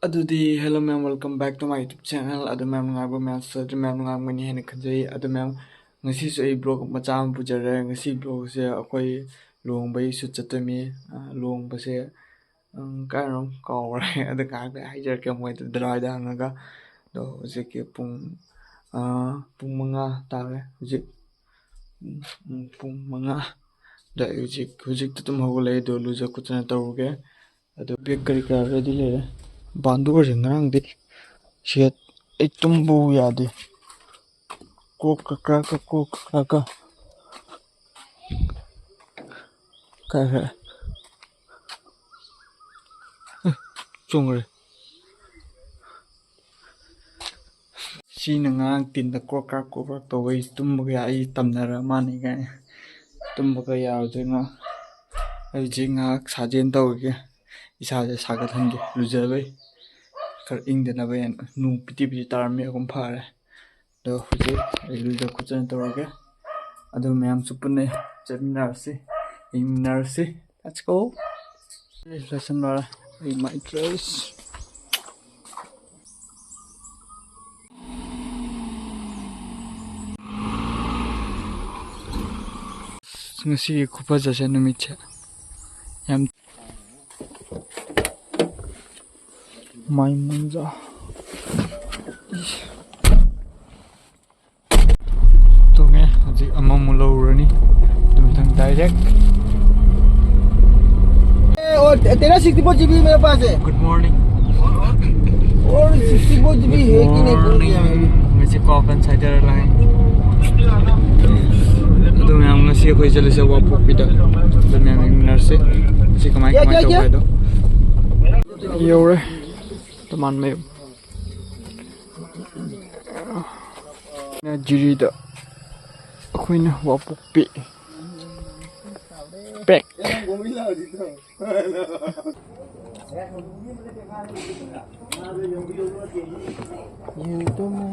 Hello ma'am, welcome back to my YouTube channel. Ma'am ngagbo ma'am sadri ma'am ngagmani hena khanjai ma'am ngasi su ai blog macha am pujare ngasi blog se akoi long bai su chatami long ba se karon kawre ngak da hijar ke moi drai da ngaga do je ke pung manga tare je pung manga da je tum hogole do luja kuchana tawge bek kari ka ready le bandu ko ngrang de shet tumbu ya de ko ka ka chungre si na ngang tin da ko ka to wei tumbu ya ai tamnara mani ga tumbu ka ya je nga ai je nga sajen tawge isa je sagat hange lujabai kar ing de na ben nu piti tarmi akum phare do huje luja kuchan tawge ma'am supune seminarsi iminarsi. Let's go. Lesson bar in my dress. ngasi kupa jasa numitcha yam mai munja to nge aji amamulo rani tumthang direct. और तेरा 64 GB मेरे pass है। Good morning. और 64 GB है कि नहीं बोल दिया मैं। मुझे कॉकन साइडर लाइन तो मैं आऊँगा सी कोई चले से वापस पिटा तो मैं मिनर से सी कमाई तो भाई दो ये और तो मान में ना जीरी दा कोई ना वापस पी पैक ये तो मैं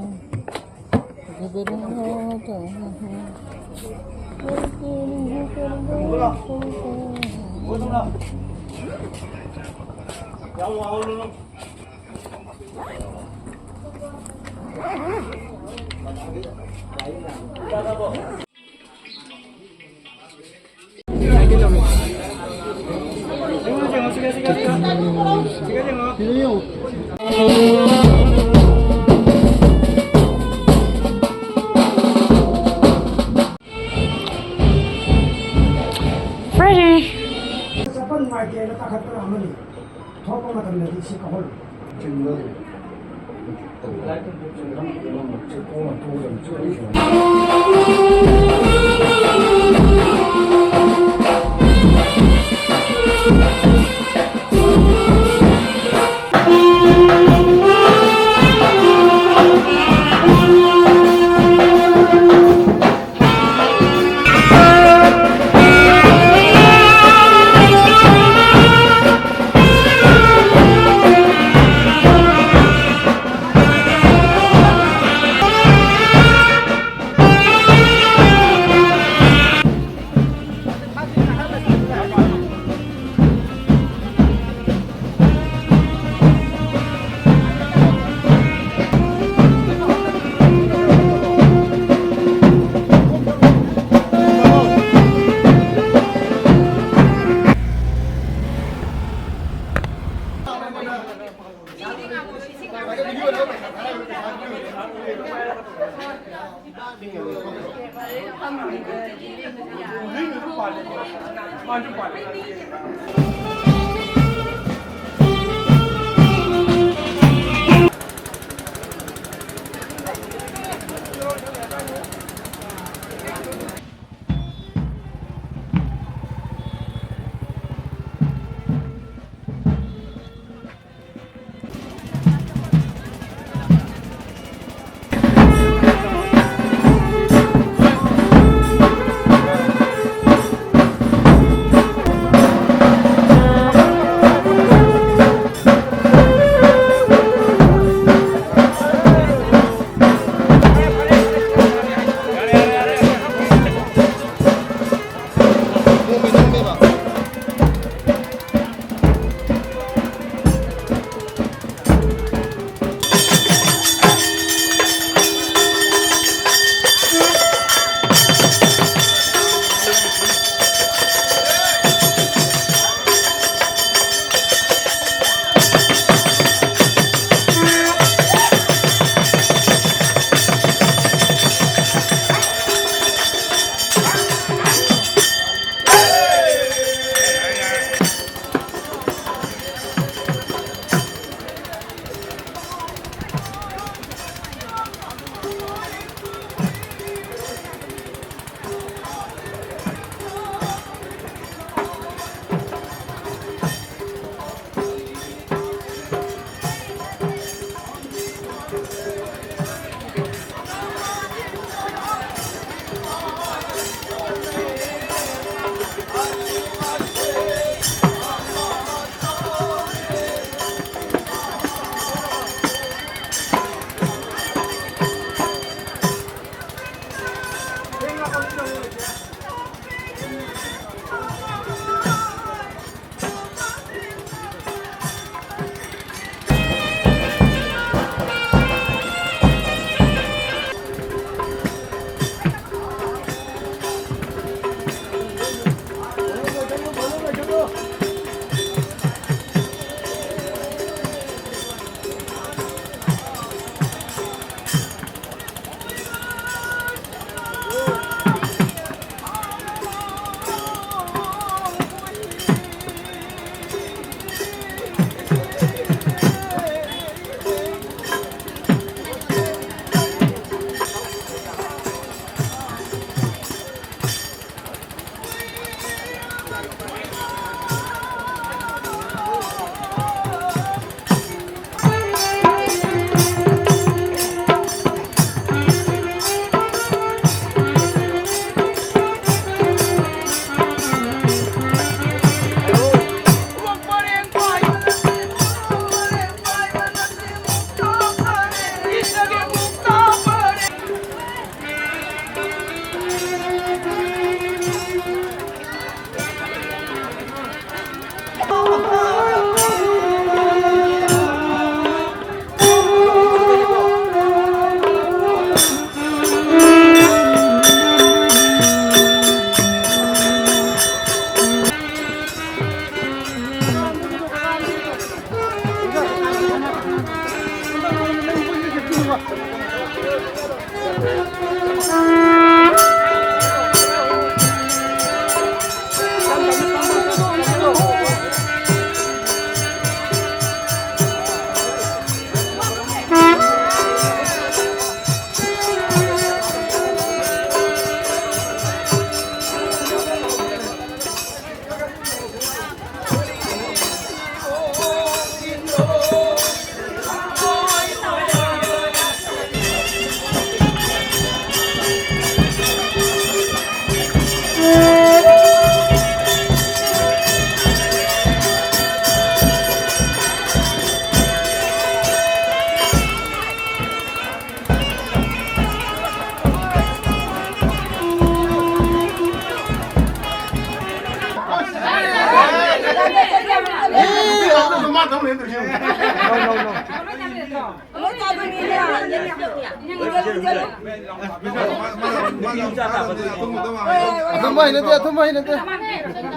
Tumay na dia, tumay na dia.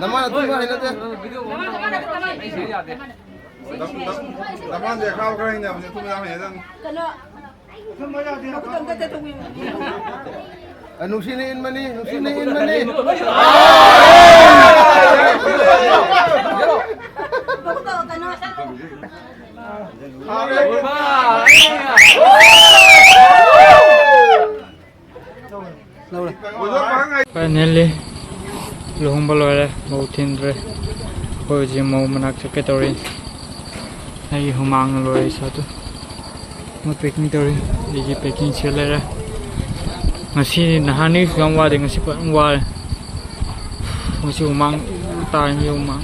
Naman tumay na dia. Naman dia kau kau ini apa? Tumai apa yang? Anong siniin man ni? Anong siniin man ni? Finally, luhung baloi mau tindre, kau je mau menak sakit tori. Hai humang loi satu, mau packing tori, jadi packing cile lah. Masih nahani sekarang wadi masih pun wadi, masih humang, tahan humang.